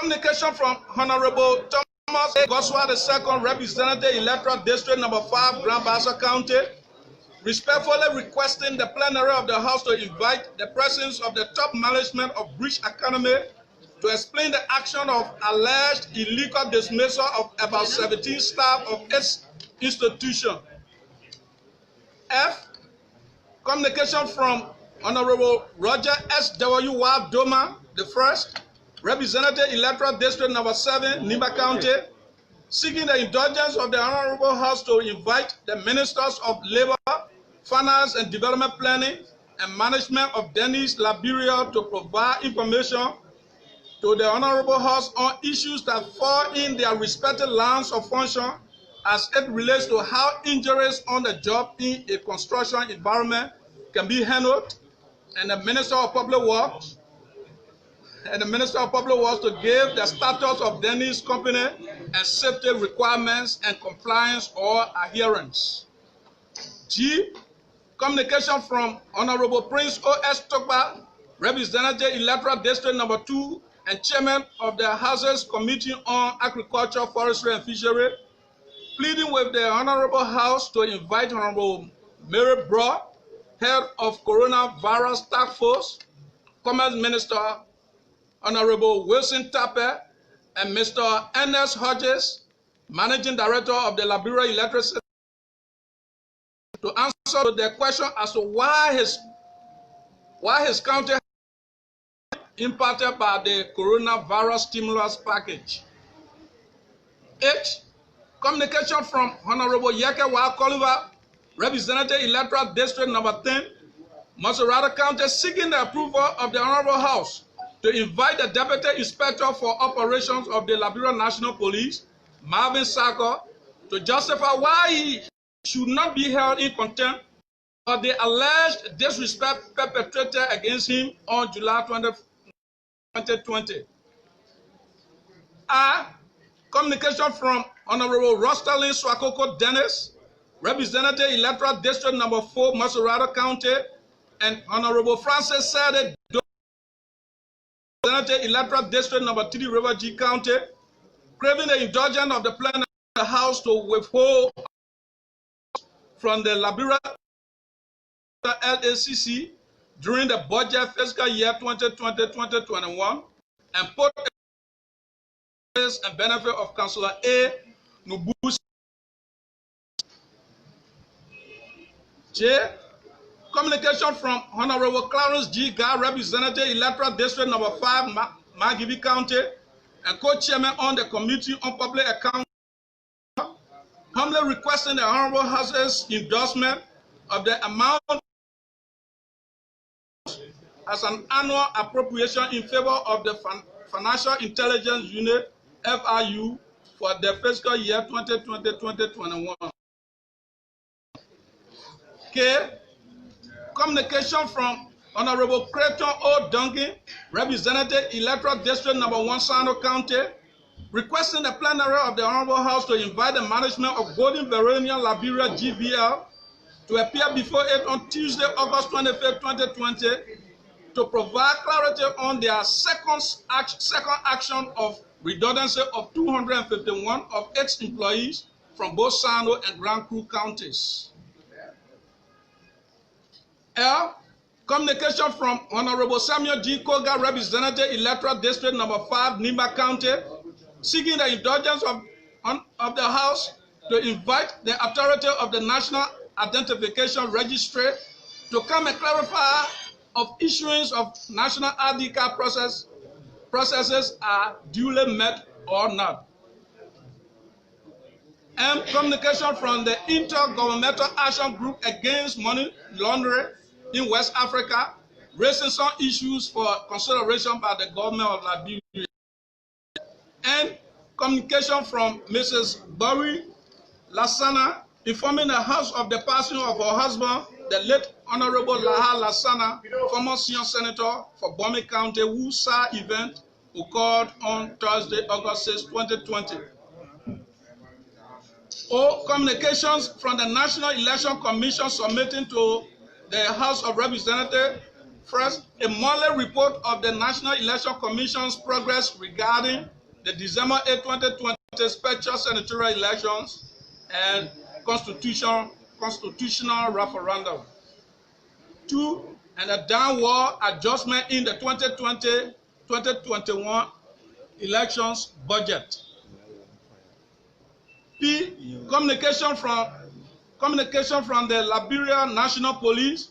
Communication from Honorable Thomas Goswell II, Representative Electoral District Number 5, Grand Bassa County, respectfully requesting the plenary of the House to invite the presence of the top management of British Academy to explain the action of alleged illegal dismissal of about 17 staff of its institution. F. Communication from Honorable Roger S. W. Doma I, Representative Electoral District Number 7, Nimba County, seeking the indulgence of the Honorable House to invite the Ministers of Labor, Finance and Development Planning and Management of Dennis, Liberia to provide information to the Honorable House on issues that fall in their respective lines of function as it relates to how injuries on the job in a construction environment can be handled, and the Minister of Public Works to give the status of Dennis Company and safety requirements and compliance or adherence. G. Communication from Honorable Prince O.S. Tokba, Representative Electoral District Number 2 and Chairman of the House's Committee on Agriculture, Forestry and Fishery, pleading with the Honorable House to invite Honorable Mary Broad, Head of Coronavirus Task Force, Commerce Minister Honorable Wilson Tappe, and Mr. Ernest Hodges, Managing Director of the Liberia Electricity, to answer the question as to why his county impacted by the coronavirus stimulus package. H. Communication from Honorable Yeke Wa Koliva, Representative Electoral District Number 10, Maserati County, seeking the approval of the Honorable House to invite the Deputy Inspector for Operations of the Liberia National Police, Marvin Sako, to justify why he should not be held in contempt for the alleged disrespect perpetrated against him on July 20, 2020. Communication from Honorable Rostalin Swakoko Dennis, Representative Electoral District Number 4, Maserati County, and Honorable Francis Sade, Representative Electoral District Number 3, River G County, craving the indulgence of the plenary of the House to withhold from the Liberia LACC during the budget fiscal year 2020-2021 and put and benefit of Councillor A. Nubusi. J. Communication from Honorable Clarence G. Gar, Representative Electoral District Number 5, Magibi County, and co-chairman on the Committee on Public Accounts, humbly requesting the Honorable House's endorsement of the amount as an annual appropriation in favor of the Financial Intelligence Unit, FIU, for the fiscal year 2020-2021. K. Communication from Honorable Creighton O. Duncan, Representative Electoral District Number 1, Sando County, requesting the plenary of the Honorable House to invite the management of Golden Veronian Liberia GVL to appear before it on Tuesday, August 25, 2020, to provide clarity on their second action of redundancy of 251 of its employees from both Sando and Grand Cru counties. L. Communication from Honorable Samuel G. Koga, Representative Electoral District Number 5, Nimba County, seeking the indulgence of the House to invite the authority of the National Identification Registry to come and clarify of issuance of national ID card processes are duly met or not. And communication from the Intergovernmental Action Group Against Money Laundering in West Africa, raising some issues for consideration by the government of Liberia. And communication from Mrs. Barry Lassana, informing the House of the passing of her husband, the late Honorable Laha Lassana, former senior senator for Bomi County, whose sad event occurred on Thursday, August 6, 2020. O. Communications from the National Election Commission submitting to the House of Representatives First, a monthly report of the National Election Commission's progress regarding the December 8, 2020 special senatorial elections and constitutional referendum. Two, and a downward adjustment in the 2020-2021 elections budget. P, communication from the Liberia National Police,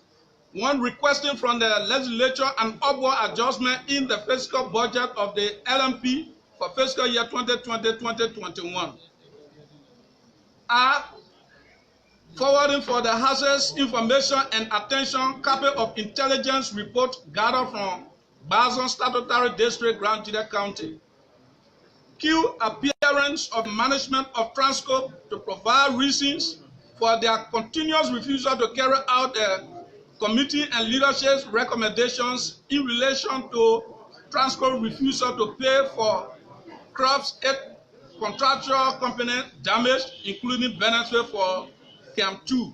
one requesting from the legislature an upward adjustment in the fiscal budget of the LMP for fiscal year 2020-2021. R, forwarding for the hazardous information and attention copy of intelligence report gathered from Bazon Statutory District, Grand Jide County. Q, appearance of management of Transcorp to provide reasons for their continuous refusal to carry out the committee and leadership's recommendations in relation to Transcorp refusal to pay for crops contractual component damage, including benefit for Camp 2.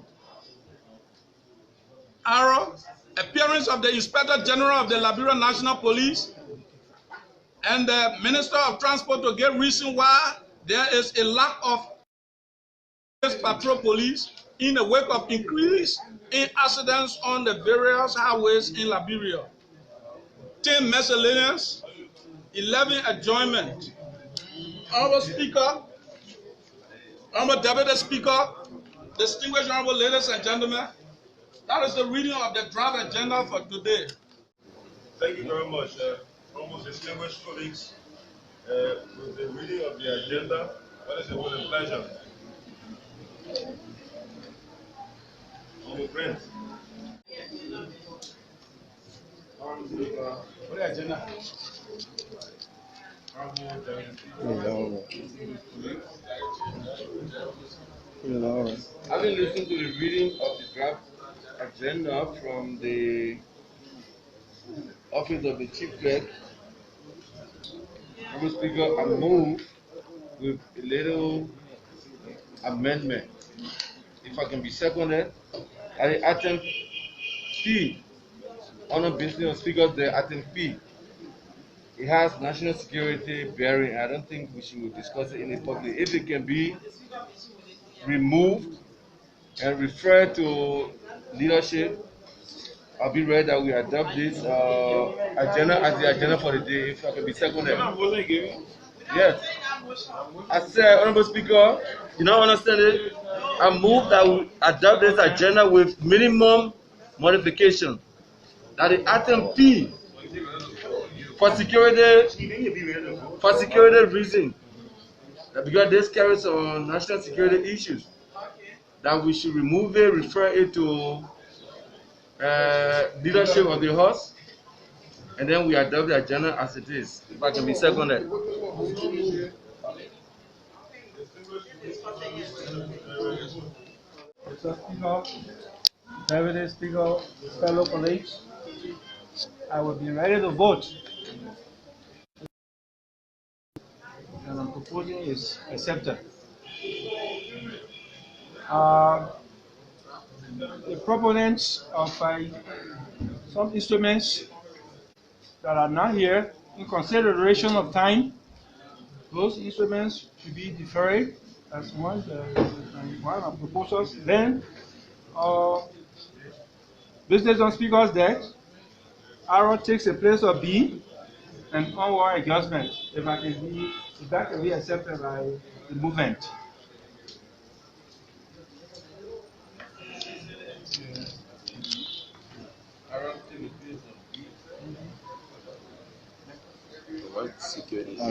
R, appearance of the Inspector General of the Liberia National Police and the Minister of Transport to give reason why there is a lack of patrol police in the wake of increase in accidents on the various highways in Liberia. 10 miscellaneous, 11 adjournment. Honorable Speaker, Honorable Deputy Speaker, distinguished honorable ladies and gentlemen, that is the reading of the draft agenda for today. Thank you very much, almost distinguished colleagues. With the reading of the agenda, that is a pleasure. Your friends. What is the agenda? Having listened to the reading of the draft agenda from the office of the chief clerk, Mr. Speaker, I move with a little amendment. If I can be seconded, I item P, honor business of speakers, the item P. It has national security bearing. I don't think we should discuss it in the public. If it can be removed and referred to leadership, I'll be ready that we adopt this agenda as the agenda for the day. If I can be seconded. Yes. I said, Honorable Speaker, you don't understand it? I move that we adopt this agenda with minimum modification. That the item P, for security reason, that because this carries on national security issues, that we should remove it, refer it to leadership of the House, and then we adopt the agenda as it is. If I can be seconded. Mr. Speaker, Deputy Speaker, fellow colleagues, I will be ready to vote. And I'm proposing is accepted. The proponents of some instruments that are not here, in consideration of time, those instruments should be deferred as one of proposals. Then, business on speaker's desk, arrow takes the place of B, and onward adjustment, if that can be accepted by the movement. Security. So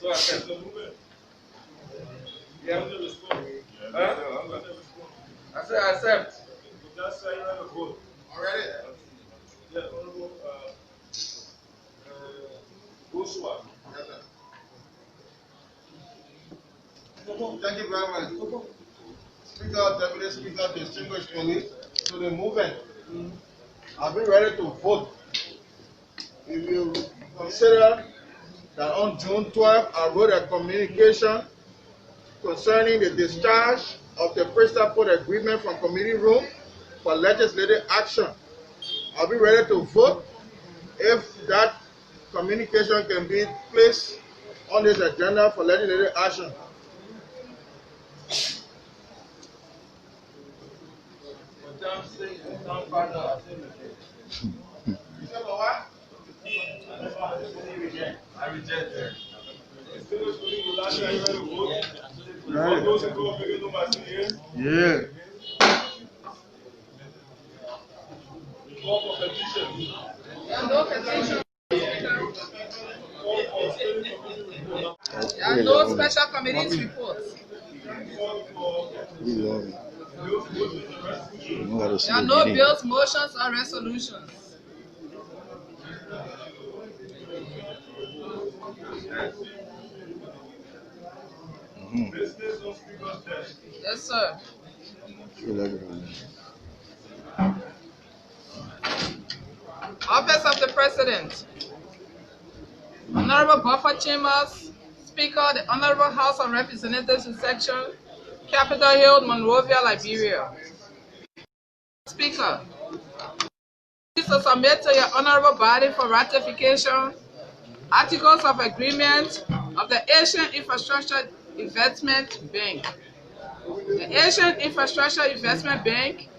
I said, so move it. Yeah, I'm going to respond. I said, I accept. Just say you have a vote. Already? Yeah, Honorable Joshua. Thank you very much. Speaker, Deputy Speaker, distinguished colleagues, to the movement. I've been ready to vote. If you consider that on June 12th, I wrote a communication concerning the discharge of the Principal Agreement from Committee Room for legislative action. Are we ready to vote if that communication can be placed on this agenda for legislative action? I reject it. Yeah. There are no special committees reports. There are no bills, motions, or resolutions. Yes, sir. Office of the President. Honorable Buffer Chambers, Speaker, the Honorable House of Representatives in Section, Capitol Hill, Monrovia, Liberia. Speaker, please to submit to your honorable body for ratification Articles of Agreement of the Asian Infrastructure Investment Bank. The Asian Infrastructure Investment Bank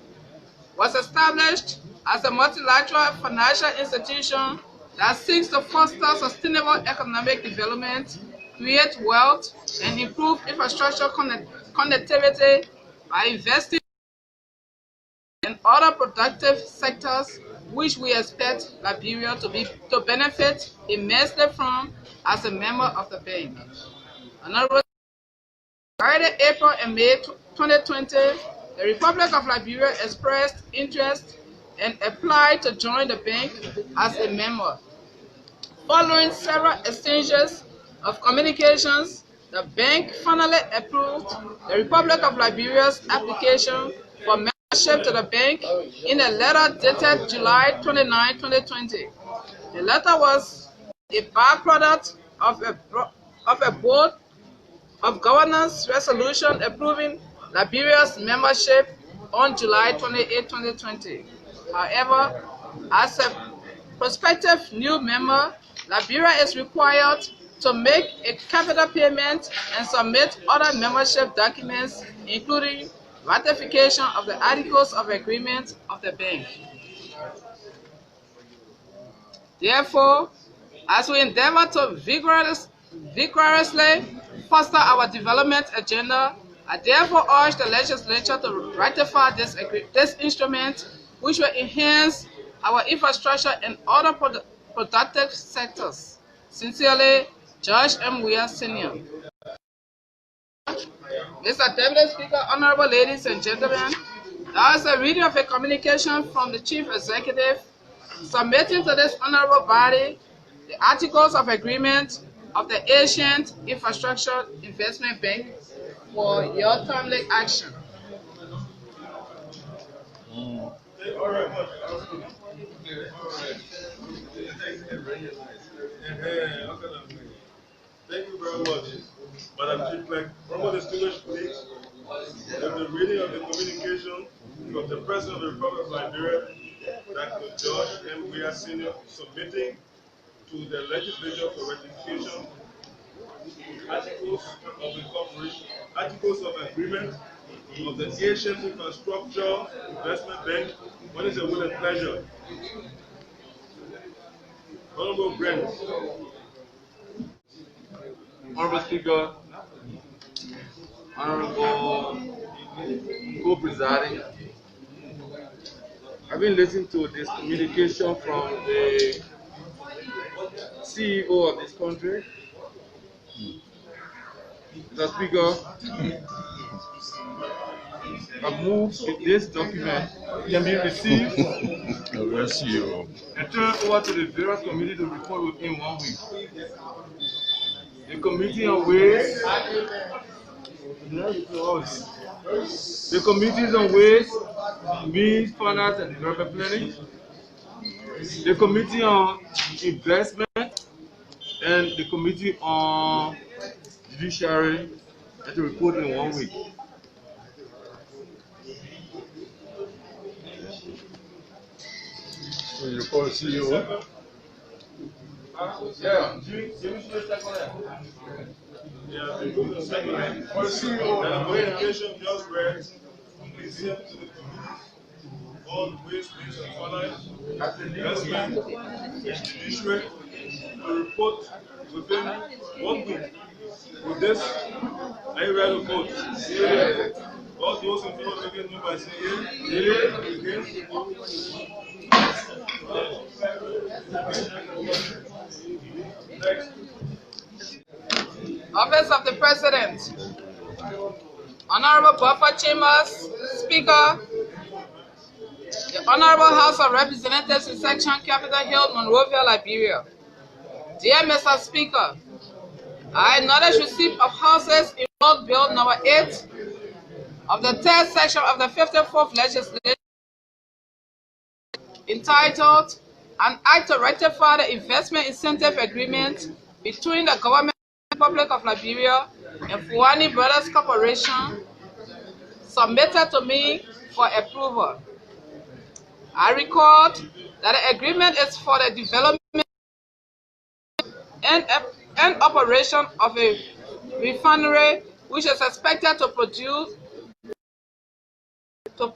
was established as a multilateral financial institution that seeks to foster sustainable economic development, create wealth, and improve infrastructure connectivity by investing in other productive sectors, which we expect Liberia to benefit immensely from as a member of the bank. During April and May 2020, the Republic of Liberia expressed interest and applied to join the bank as a member. Following several exchanges of communications, the bank finally approved the Republic of Liberia's application for membership to the bank in a letter dated July 29, 2020. The letter was a byproduct of a board of governance resolution approving Liberia's membership on July 28, 2020. However, as a prospective new member, Liberia is required to make a capital payment and submit other membership documents, including ratification of the Articles of Agreement of the bank. Therefore, as we endeavor to vigorously foster our development agenda, I therefore urge the legislature to ratify this instrument, which will enhance our infrastructure and other productive sectors. Sincerely, George M. Weir, Sr. Mr. Deputy Speaker, honorable ladies and gentlemen, that is a reading of a communication from the Chief Executive submitting to this honorable body the Articles of Agreement of the Asian Infrastructure Investment Bank for your timely action. Thank you very much, Madam Chief Clerk. Honorable distinguished colleagues, the reading of the communication from the President of the Republic of Liberia, Dr. George M. Weir, Sr., submitting to the legislature for ratification Articles of Agreement of the Asian Infrastructure Investment Bank. What is your will and pleasure? Honorable Brent. Honorable Speaker, Honorable Co-Presiding, having listened to this communication from the CEO of this country, Mr. Speaker, I move if this document can be received and turned over to the various committees to report within 1 week. The Committee on Ways, the Committees on Ways, Means, Finance, and Development Planning, the Committee on Investment, and the Committee on Judiciary, and to report in 1 week. Report CEO. Yeah, the second communication just read, please send to the communities all ways, means, and finance, investment, judiciary, to report within 1 week. With this, are you ready to vote? Yeah. All those in favor of making by saying yeah. Next. Office of the President. Honorable Buffer Chambers, Speaker. The Honorable House of Representatives in Section Capitol Hill, Monrovia, Liberia. Dear Mr. Speaker, I acknowledge receipt of Houses Involved Bill number 8 of the 3rd section of the 54th Legislature entitled An Act to Ratify the Investment Incentive Agreement between the Government of the Republic of Liberia and Fuani Brothers Corporation, submitted to me for approval. I record that the agreement is for the development and operation of a refinery which is expected to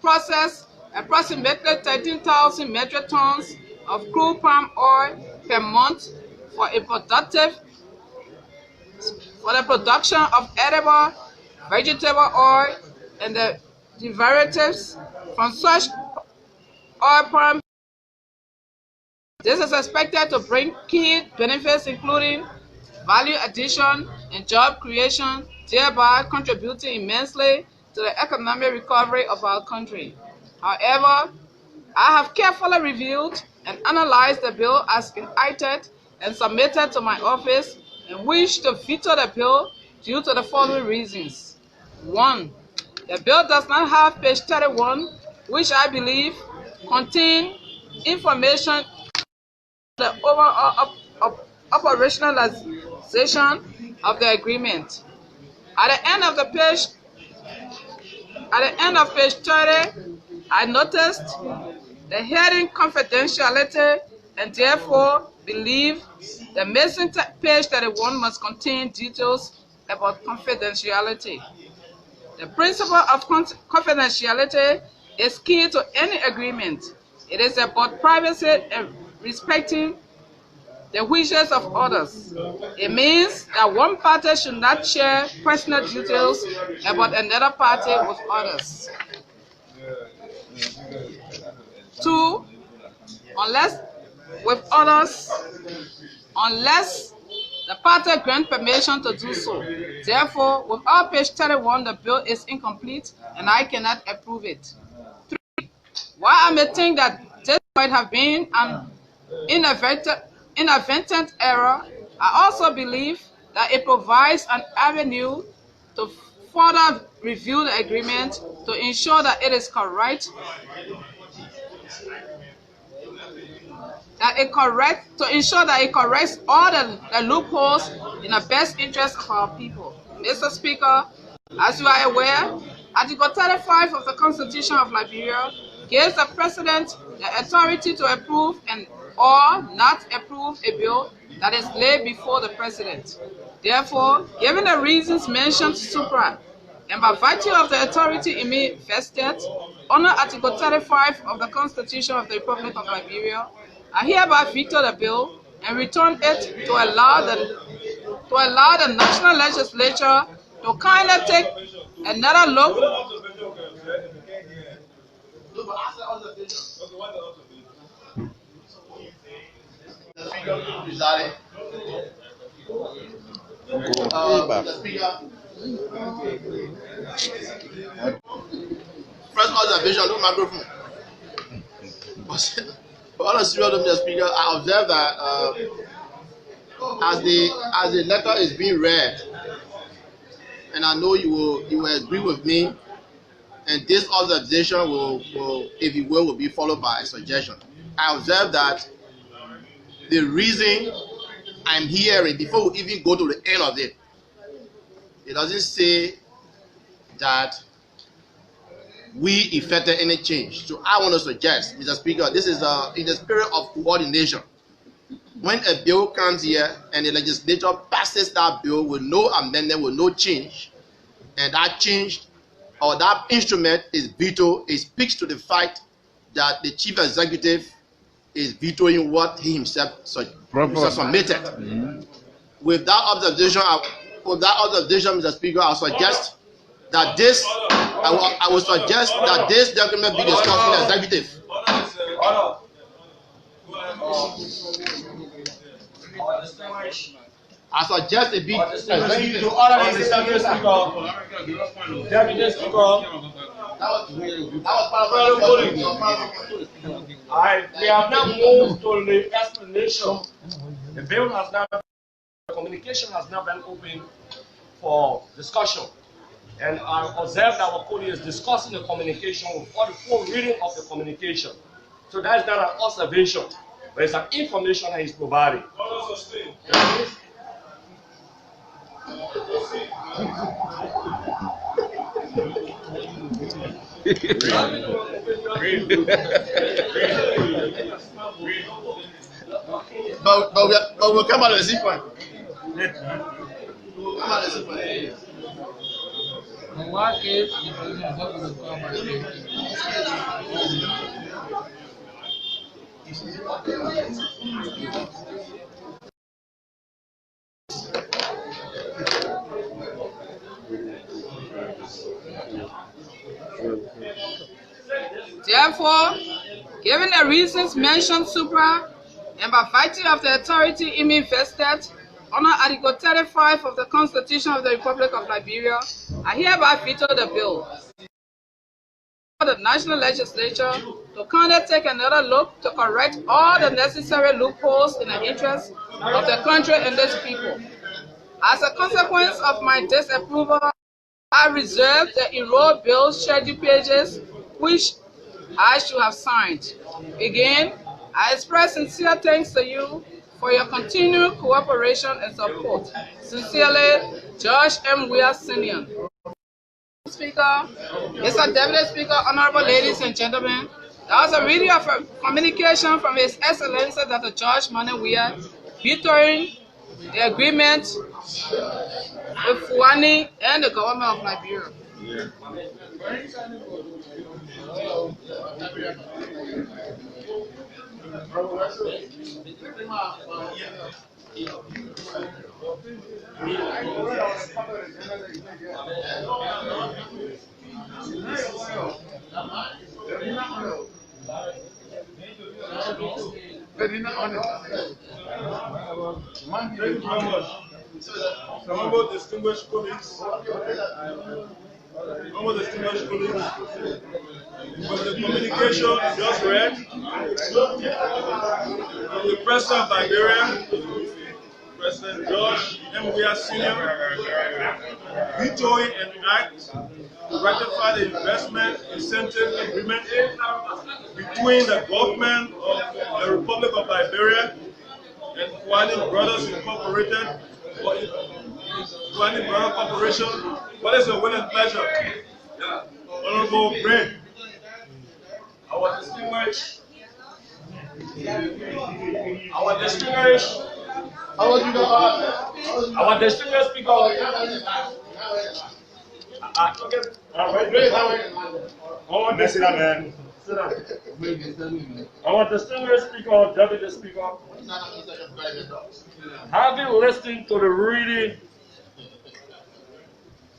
process approximately 13,000 metric tons of crude palm oil per month for the production of edible vegetable oil and the derivatives from such oil palm. This is expected to bring key benefits including value addition and job creation, thereby contributing immensely to the economic recovery of our country. However, I have carefully reviewed and analyzed the bill as enacted and submitted to my office and wish to veto the bill due to the following reasons. 1. The bill does not have page 31, which I believe contains information the overall operationalization of the agreement. At the end of page 30, I noticed the heading confidentiality and therefore believe the missing page 31 must contain details about confidentiality. The principle of confidentiality is key to any agreement. It is about privacy and respecting the wishes of others. It means that one party should not share personal details about another party with others. 2. Unless the party grant permission to do so. Therefore, without page 31, the bill is incomplete and I cannot approve it. 3. While I may think that this might have been an inadvertent error, I also believe that it provides an avenue to further review the agreement to ensure that it is correct, to ensure that it corrects all the loopholes in the best interest of our people. Mr. Speaker, as you are aware, Article 35 of the Constitution of Liberia gives the President the authority to approve and or not approve a bill that is laid before the President. Therefore, given the reasons mentioned supra, and by virtue of the authority in me vested under Article 35 of the Constitution of the Republic of Liberia, I hereby veto the bill and return it to allow the National Legislature to kindly take another look First observation, no microphone. But on a serious note, Mr. Speaker, I observe that as the letter is being read, and I know you will agree with me, and this observation will, if you will be followed by a suggestion. I observe that the reason I'm hearing, before we even go to the end of it, it doesn't say that we effected any change. So I want to suggest, Mr. Speaker, this is in the spirit of coordination. When a bill comes here and the legislature passes that bill with no amendment, with no change, and that change or that instrument is veto, it speaks to the fact that the chief executive is vetoing what he himself submitted. With that observation, Mr. Speaker, I suggest that this, I will suggest that this document be discussed in executive. I suggest it be executive. Deputy Speaker, we have now moved to the explanation. The bill has now, the communication has now been open for discussion. And I observe that our colleague is discussing the communication with all the full reading of the communication. So that is not an observation, but it's an information that he's providing. But we'll come out of the sequence. In what case, therefore, given the reasons mentioned supra, and by virtue of the authority in me vested under Article 35 of the Constitution of the Republic of Liberia, I hereby veto the bill. For the National Legislature to kindly take another look to correct all the necessary loopholes in the interest of the country and its people. As a consequence of my disapproval, I reserve the enrolled bill schedule pages which I should have signed. Again, I express sincere thanks to you for your continued cooperation and support. Sincerely, George M. Weir Sr. Speaker, Mr. Deputy Speaker, honorable ladies and gentlemen, that was a reading of a communication from His Excellency Dr. George Manneh Weir vetoing the agreement with Fuani and the government of Liberia. Honorable distinguished colleagues, with the communication just read from the President of Liberia, President George M. Weir Sr., vetoing an act to ratify the investment incentive agreement between the government of the Republic of Liberia and Fuani Brothers Incorporated, or Fuani Brother Corporation. What is the will and pleasure? Honorable Brain, our distinguished our distinguished speaker, Deputy Speaker, having listened to the reading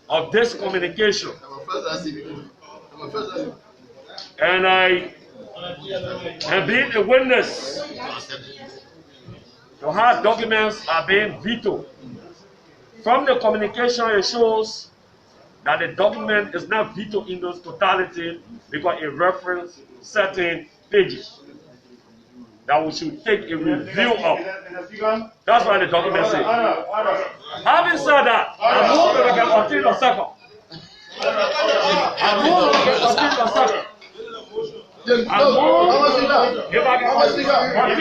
of this communication, and I have been a witness to how documents are being vetoed. From the communication, it shows that the document is not vetoed in its totality because it references certain pages that we should take a review of. That's why the document says. Having said that, I move that we can continue the second. I move that we can continue the second. If I can continue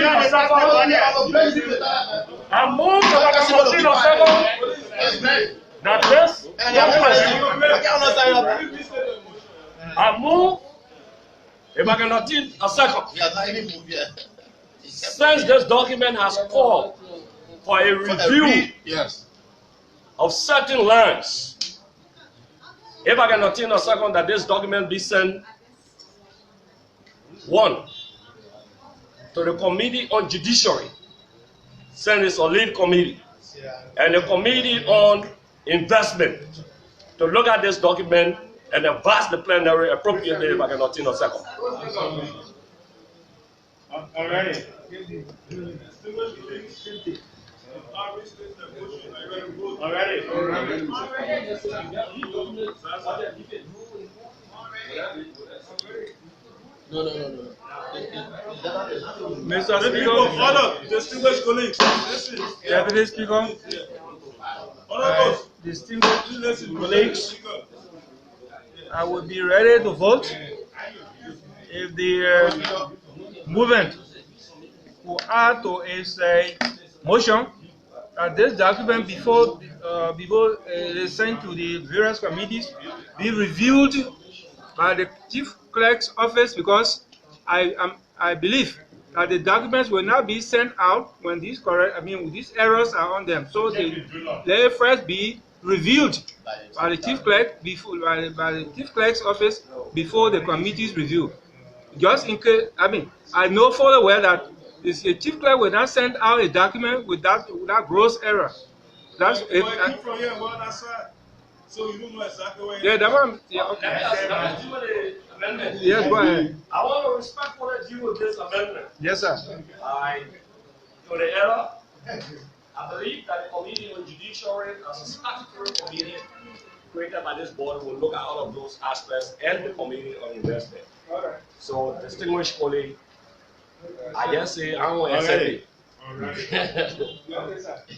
the second, I move that I can continue the second. Now this, I move, if I cannot take a second, since this document has called for a review of certain lands, if I cannot take a second that this document be sent, one, to the Committee on Judiciary, send this or lead committee, and the Committee on Investment to look at this document and advise the plenary appropriately if I cannot take a second. Alright. No. Mr. Speaker, Order, distinguished colleagues. Listen. Deputy Speaker, distinguished colleagues, I would be ready to vote if the movement will add to its motion that this document before it is sent to the various committees be reviewed by the chief clerk's office, because I believe that the documents will not be sent out when these errors are on them. So they first be reviewed by the chief clerk by the chief clerk's office before the committee's review. Just in case, I know fully well that the chief clerk will not send out a document with that gross error. That's it. From here, one aside. So you don't know exactly where. Yeah, that one. Yeah, okay. Let's do the amendment. Yes, go ahead. I want to respectfully deal with this amendment. Yes, sir. To the error, I believe that the Committee on Judiciary, as a statutory committee created by this board, will look at all of those aspects, and the Committee on Investment. So, distinguished colleague, I just say I don't accept it.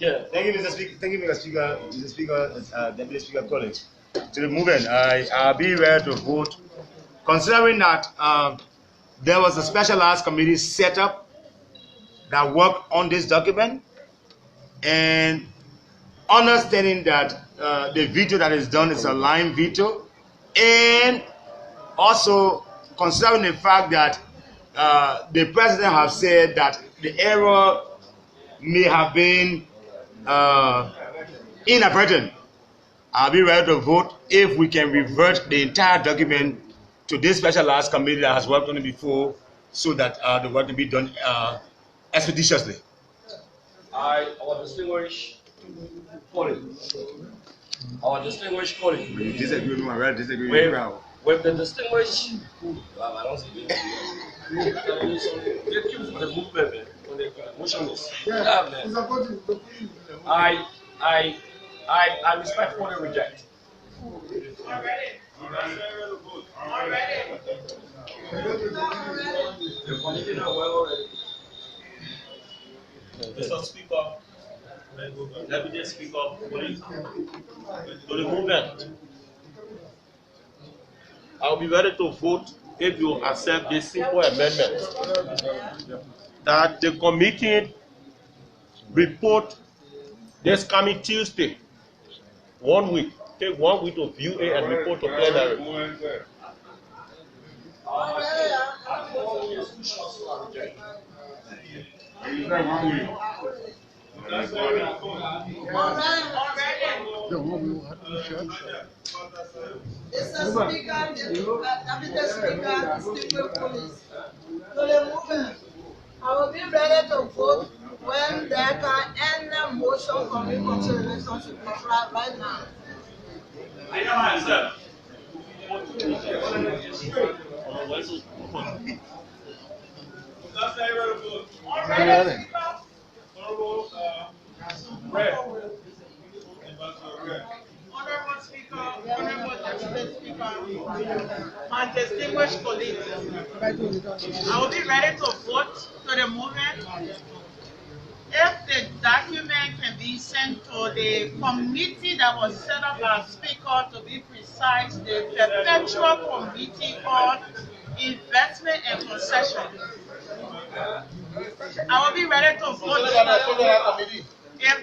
Yeah. Thank you, Mr. Speaker. Thank you, Mr. Speaker, Deputy Speaker, colleagues. To the movement, I'll be ready to vote, considering that there was a specialized committee set up that worked on this document, and understanding that the veto that is done is a line veto, and also considering the fact that the president has said that the error may have been inadvertent. I'll be ready to vote if we can revert the entire document to this specialized committee that has worked on it before, so that the work can be done expeditiously. Our distinguished colleague. You disagree with me, I disagree with you. With the distinguished, I don't see it. Get you for the movement, man. When the motion is. Yeah, man. I respectfully reject. Mr. Speaker, Deputy Speaker, please, to the movement, I'll be ready to vote if you accept this simple amendment that the committee report this coming Tuesday, 1 week, take 1 week to view it and report to plenary. Mr. Speaker, Deputy Speaker, distinguished police. To the movement, I will be ready to vote when there can any motion coming consideration should be tried right now. I know myself. Honorable Speaker, Honorable Deputy Speaker, my distinguished colleagues, I will be ready to vote to the movement if the document can be sent to the committee that was set up as Speaker, to be precise, the Perpetual Committee on Investment and Concession. I will be ready to vote if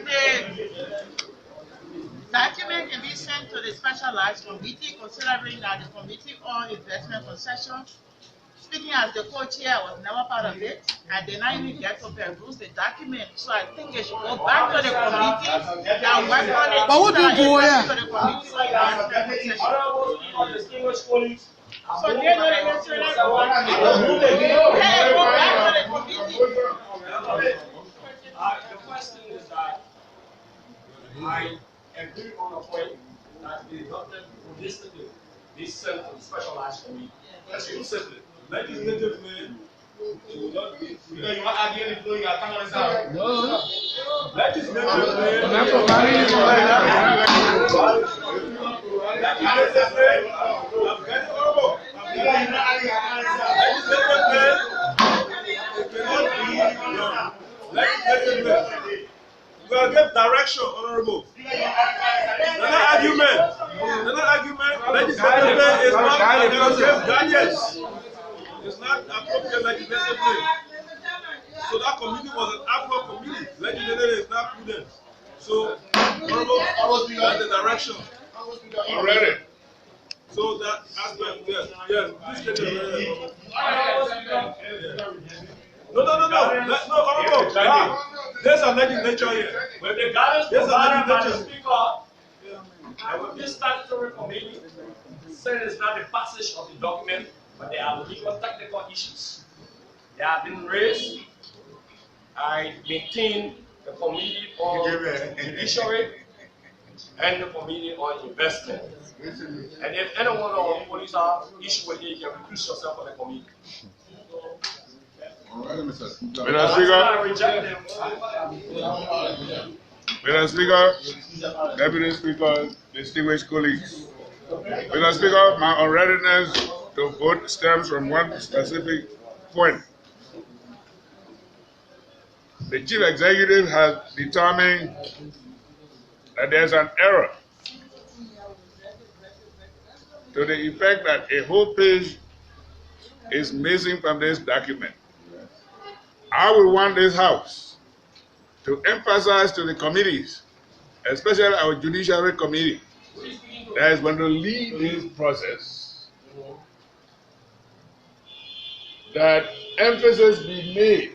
the document can be sent to the specialized committee, considering that the committee on investment concession, speaking as the co-chair, was never part of it, and they not even get to peruse the document. So I think they should go back to the committee and work on it. But what do you go here? To the committee on investment concession. Honorable distinguished colleagues, So they know the history of the committee. Hey, go back to the committee. the question is that I agree on a point that the doctor holistically be sent to the specialized committee. Exclusively. Legislatively, it will not be. Because you are arguing the floor, you are coming down. Legislatively, we gotta give direction, Honorable. They're not argument. Legislatively is not guidance. It's not appropriate legislatively. So that committee was an ad hoc committee. Legislatively is not prudent. So, Honorable, that's the direction. I'm ready. So that aspect, yes. Please get it. No, Honorable. There's a legislature here. With the guidance There's a provided by the legislature. Speaker, and with this statutory committee, saying it's not the passage of the document, but there are legal technical issues. They have been raised. I maintain the committee on judiciary and the committee on investment. And if anyone of the police have issue with it, you can recuse yourself from the committee. Mr. Speaker, Deputy Speaker, distinguished colleagues. Mr. Speaker, my unreadiness to vote stems from one specific point. The Chief Executive has determined that there's an error to the effect that a whole page is missing from this document. I will want this House to emphasize to the committees, especially our Judiciary Committee, that is going to lead this process, that emphasis be made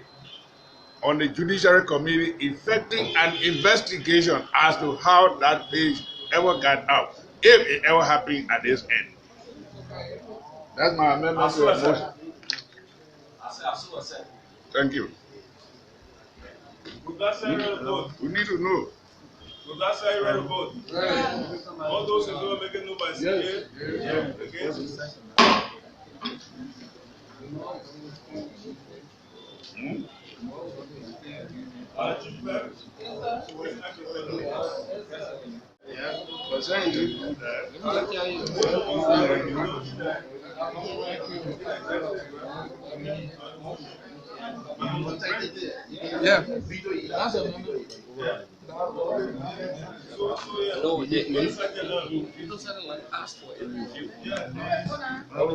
on the Judiciary Committee effecting an investigation as to how that page ever got out, if it ever happened at this end. That's my amendment to the motion. Thank you. Would that say ready to vote? We need to know. Would that say ready to vote? All those in favor make a note by saying against. Chief Clerk? Yeah. No,